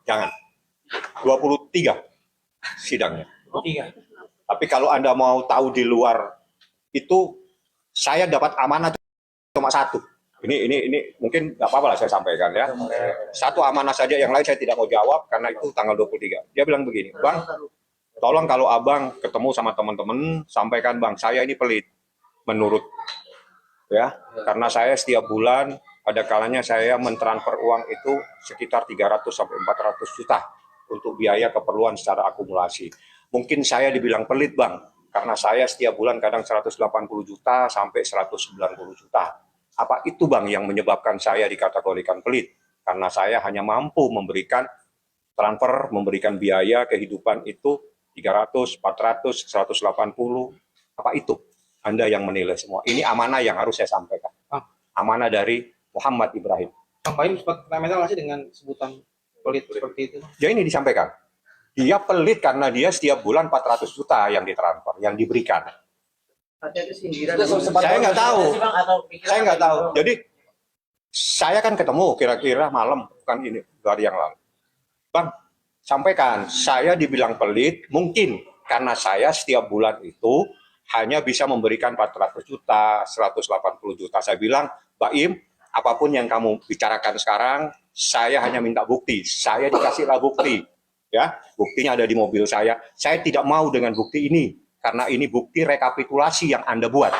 Jangan. 23 sidangnya. 3. Tapi kalau Anda mau tahu di luar itu, saya dapat amanah cuma satu. Ini mungkin nggak apa-apa lah saya sampaikan ya. Satu amanah saja, yang lain saya tidak mau jawab karena itu tanggal 23. Dia bilang begini, Bang, tolong kalau Abang ketemu sama teman-teman, sampaikan Bang, saya ini pelit. Menurut ya, karena saya setiap bulan ada kalanya saya mentransfer uang itu sekitar 300 sampai 400 juta untuk biaya keperluan secara akumulasi. Mungkin saya dibilang pelit Bang, karena saya setiap bulan kadang 180 juta sampai 190 juta. Apa itu Bang yang menyebabkan saya dikategorikan pelit? Karena saya hanya mampu memberikan transfer, memberikan biaya kehidupan itu 300, 400, 180. Apa itu? Anda yang menilai semua. Ini amanah yang harus saya sampaikan. Amanah dari Muhammad Ibrahim. Bang Baim sempat komentar nggak sih dengan sebutan pelit seperti itu? Ya ini disampaikan. Dia pelit karena dia setiap bulan 400 juta yang ditransfer, yang diberikan. Saya nggak tahu. Saya nggak tahu. Jadi saya kan ketemu kira-kira malam, bukan ini, 2 hari yang lalu. Bang, sampaikan, saya dibilang pelit, mungkin karena saya setiap bulan itu hanya bisa memberikan 400 juta, 180 juta. Saya bilang, Baim, apapun yang kamu bicarakan sekarang, saya hanya minta bukti. Saya dikasihlah bukti. Ya, buktinya ada di mobil saya. Saya tidak mau dengan bukti ini, karena ini bukti rekapitulasi yang Anda buat.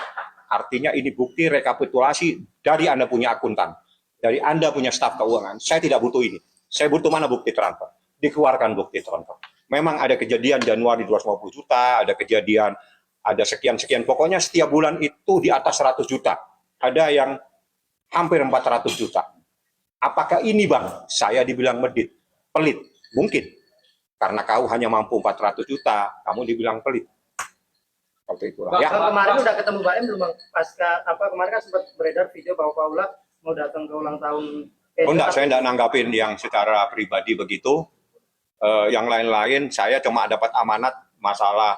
Artinya ini bukti rekapitulasi dari Anda punya akuntan, dari Anda punya staf keuangan. Saya tidak butuh ini. Saya butuh mana bukti transfer. Dikeluarkan bukti transfer. Memang ada kejadian Januari 250 juta, ada kejadian ada sekian-sekian. Pokoknya setiap bulan itu di atas 100 juta. Ada yang hampir 400 juta. Apakah ini Bang? Saya dibilang medit, pelit. Mungkin. Karena kau hanya mampu 400 juta, kamu dibilang pelit. Seperti itulah. Bang, Ya. kemarin udah ketemu Baim belum Bang? Pasca kemarin kan sempat beredar video bahwa Paula mau datang ke ulang tahun. Oh enggak, saya enggak nanggapin yang secara pribadi begitu. Yang lain-lain saya cuma dapat amanat masalah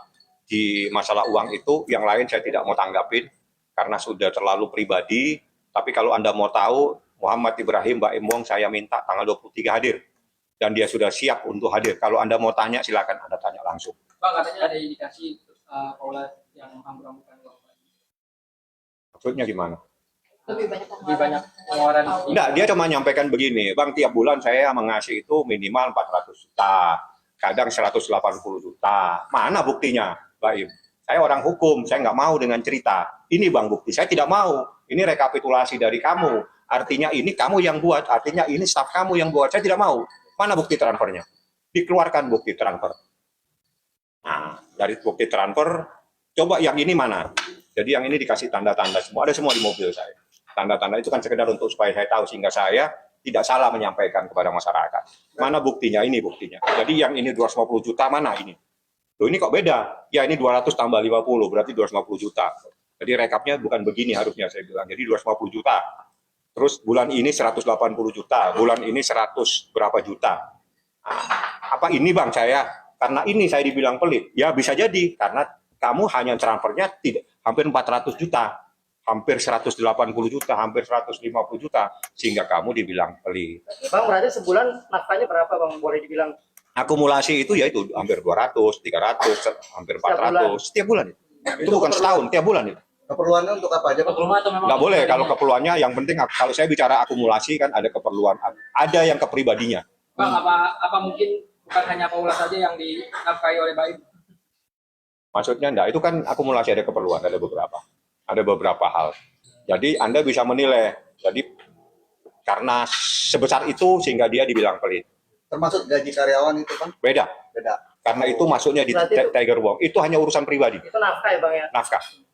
uang itu, yang lain saya tidak mau tanggapin karena sudah terlalu pribadi. Tapi kalau Anda mau tahu, Muhammad Ibrahim Baim Wong saya minta tanggal 23 hadir. Dan dia sudah siap untuk hadir. Kalau Anda mau tanya, silakan Anda tanya langsung. Bang, katanya ada indikasi Paula yang hambur-hamburkan uang. Maksudnya gimana? Lebih banyak pengeluaran. Enggak, dia cuma nyampaikan begini, Bang, tiap bulan saya mengasih itu minimal 400 juta, kadang 180 juta. Mana buktinya, Baim? Saya orang hukum, saya nggak mau dengan cerita. Ini Bang bukti, saya tidak mau. Ini rekapitulasi dari kamu. Artinya ini kamu yang buat, artinya ini staf kamu yang buat. Saya tidak mau. Mana bukti transfernya? Dikeluarkan bukti transfer. Nah, dari bukti transfer, coba yang ini mana? Jadi yang ini dikasih tanda-tanda semua, ada semua di mobil saya. Tanda-tanda itu kan sekedar untuk supaya saya tahu, sehingga saya tidak salah menyampaikan kepada masyarakat. Mana buktinya? Ini buktinya. Jadi yang ini 250 juta, mana ini? Loh ini kok beda? Ya ini 200 tambah 50, berarti 250 juta. Jadi rekapnya bukan begini harusnya saya bilang. Jadi 250 juta. Terus bulan ini 180 juta, bulan ini 100 berapa juta. Nah, apa ini Bang saya? Karena ini saya dibilang pelit. Ya bisa jadi, karena kamu hanya transfernya tidak hampir 400 juta, hampir 180 juta, hampir 150 juta, sehingga kamu dibilang pelit. Bang, berarti sebulan nafkahnya berapa Bang? Boleh dibilang? Akumulasi itu ya itu hampir 200, 300, hampir 400 setiap bulan. Itu bukan setahun, tiap bulan itu. Keperluannya untuk apa aja? Nggak boleh kalau keperluannya, yang penting kalau saya bicara akumulasi kan ada keperluan, ada yang kepribadinya. Bang, apa mungkin bukan hanya Paula saja yang dinafkahi oleh Baim? Maksudnya enggak, itu kan akumulasi, ada keperluan, ada beberapa hal. Jadi Anda bisa menilai. Jadi karena sebesar itu sehingga dia dibilang pelit. Termasuk gaji karyawan itu kan? Beda. Beda. Karena itu masuknya di Tiger Wong. Itu hanya urusan pribadi. Itu nafkah ya Bang ya?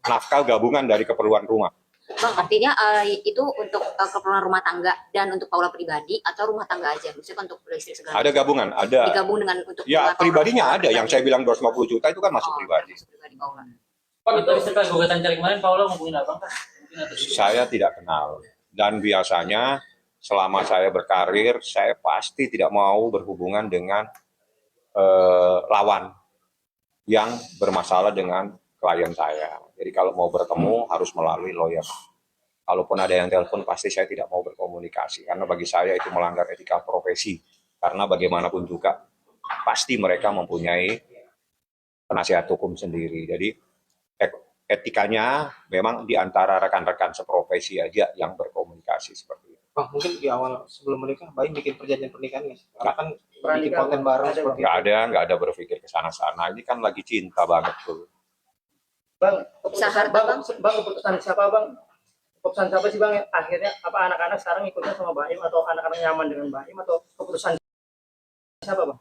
Nafkah gabungan dari keperluan rumah. Bang, artinya itu untuk keperluan rumah tangga dan untuk Paula pribadi atau rumah tangga aja? Maksudnya untuk listrik segala? Ada gabungan, ada. Digabung dengan untuk ya pribadinya ada. Yang saya bilang 250 juta itu kan masuk pribadi. Pribadi Paula. Pak, itu setelah gugatan cari kemarin Paula ngomongin apa Pak? Saya tidak kenal. Dan biasanya selama saya berkarir, saya pasti tidak mau berhubungan dengan lawan yang bermasalah dengan klien saya. Jadi kalau mau bertemu harus melalui lawyer. Kalaupun ada yang telepon pasti saya tidak mau berkomunikasi karena bagi saya itu melanggar etika profesi. Karena bagaimanapun juga pasti mereka mempunyai penasihat hukum sendiri. Jadi etikanya memang di antara rekan-rekan seprofesi aja yang berkomunikasi seperti itu. Bang, mungkin di awal sebelum menikah, Baim bikin perjanjian pernikahan nggak sih? Karena kan bikin Pernikahan, konten bareng ada, seperti Nggak itu. ada berpikir ke sana-sana. Ini kan lagi cinta banget tuh. Bang, keputusan Saharta, bang, bang, keputusan siapa bang? Keputusan siapa sih bang? Akhirnya apa anak-anak sekarang ikutnya sama Baim atau anak-anak nyaman dengan Baim atau keputusan siapa bang?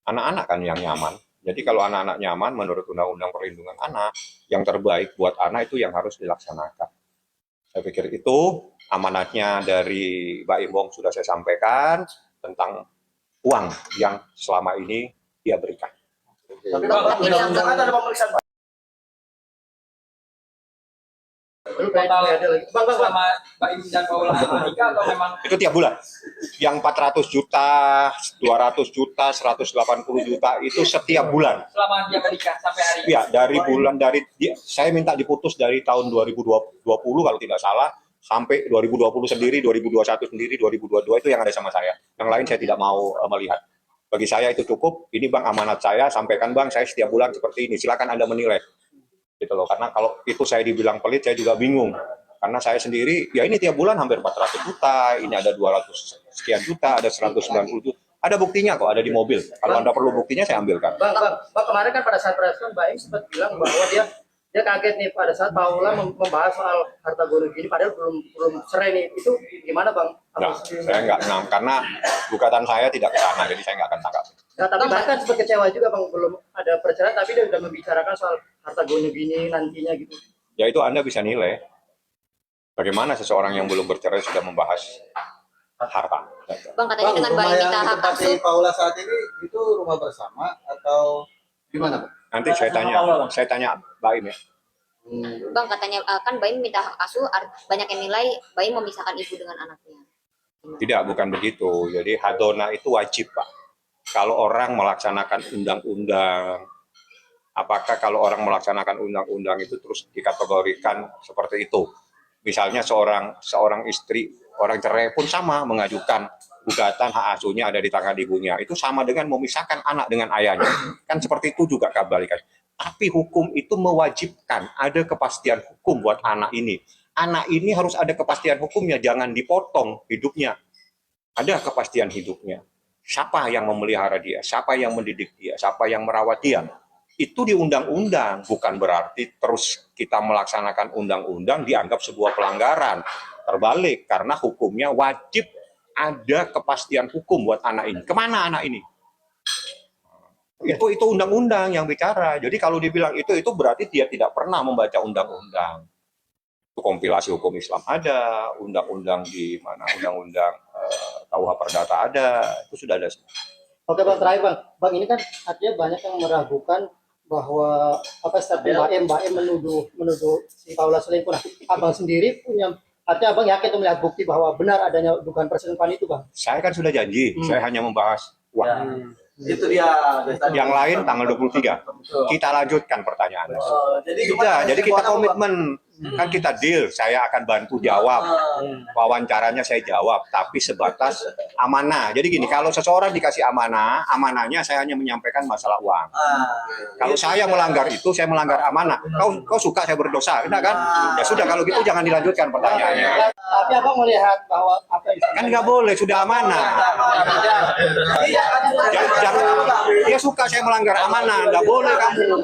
Anak-anak kan yang nyaman. Jadi kalau anak-anak nyaman menurut Undang-Undang Perlindungan Anak, yang terbaik buat anak itu yang harus dilaksanakan. Saya pikir itu amanatnya dari Mbak Imbong sudah saya sampaikan tentang uang yang selama ini dia berikan. Tapi Bang, Tapi dianggap ada pemeriksaan Pak. total Bang, selama Baim dan Paula menikah atau memang Itu tiap bulan. Yang 400 juta, 200 juta, 180 juta itu setiap bulan. selama dia menikah sampai hari ini? Ya, saya minta diputus dari tahun 2020 kalau tidak salah sampai 2020 sendiri, 2021 sendiri, 2022 itu yang ada sama saya. Yang lain saya tidak mau melihat. Bagi saya itu cukup. Ini Bang amanat saya, sampaikan Bang, saya setiap bulan seperti ini. Silakan Anda menilai. Gitu loh. Karena kalau itu saya dibilang pelit, saya juga bingung. Karena saya sendiri, ya ini tiap bulan hampir 400 juta, ini ada 200 sekian juta, ada 190 juta. Ada buktinya kok, ada di mobil. Kalau Anda perlu buktinya, saya ambilkan. Bang, kemarin kan pada saat preskon Baim sempat bilang bahwa dia kaget nih pada saat Paula membahas soal harta gono gini, padahal belum cerai nih. Itu gimana bang? Nah, saya nggak enam karena gugatan saya tidak ke sana, jadi saya nggak akan tangkap. Nah, tapi bahkan sempat kecewa juga bang, belum ada perceraian tapi dia udah membicarakan soal harta gono gini nantinya gitu. Ya itu Anda bisa nilai. Bagaimana seseorang yang belum bercerai sudah membahas harta. Bang katanya dengan rumah Baim yang minta hak ditempati asuh. Paula saat ini itu rumah bersama atau gimana, Pak? Nanti saya tanya Baim ya. Bang katanya kan Baim minta hak asuh, banyak yang nilai Baim memisahkan ibu dengan anaknya. Tidak, bukan begitu. Jadi hadona itu wajib, Pak. Kalau orang melaksanakan undang-undang, apakah kalau orang melaksanakan undang-undang itu terus dikategorikan seperti itu? Misalnya seorang istri, orang cerai pun sama mengajukan gugatan hak asuhnya ada di tangan ibunya. Itu sama dengan memisahkan anak dengan ayahnya. Kan seperti itu juga kebalikan. Tapi hukum itu mewajibkan ada kepastian hukum buat anak ini. Anak ini harus ada kepastian hukumnya, jangan dipotong hidupnya. Ada kepastian hidupnya. Siapa yang memelihara dia, siapa yang mendidik dia, siapa yang merawat dia. Itu di undang-undang, bukan berarti terus kita melaksanakan undang-undang dianggap sebuah pelanggaran. Terbalik, karena hukumnya wajib ada kepastian hukum buat anak ini. Kemana anak ini? Itu undang-undang yang bicara. Jadi kalau dibilang itu berarti dia tidak pernah membaca undang-undang. Itu kompilasi hukum Islam ada, undang-undang di mana, undang-undang KUH Perdata ada, itu sudah ada semua. Oke bang, terakhir bang, ini kan artinya banyak yang meragukan bahwa statement Baim menuduh si Paula selingkuh. Nah, abang sendiri punya, artinya abang yakin untuk melihat bukti bahwa benar adanya dugaan perselingkuhan itu bang? Saya kan sudah janji, saya hanya membahas uang. Itu dia. Yang lain tanggal 23. Kita lanjutkan pertanyaannya. Jadi kita komitmen, kan kita deal, saya akan bantu jawab. Wawancaranya saya jawab, tapi sebatas amanah. Jadi gini, kalau seseorang dikasih amanah, amanahnya saya hanya menyampaikan masalah uang. Kalau saya melanggar itu, saya melanggar amanah. Kau suka saya berdosa, enggak kan? Ya sudah, kalau gitu jangan dilanjutkan pertanyaannya. Tapi abang melihat bahwa apa yang Kan nggak boleh, sudah amanah. Dia suka saya melanggar amanah, nggak boleh kamu.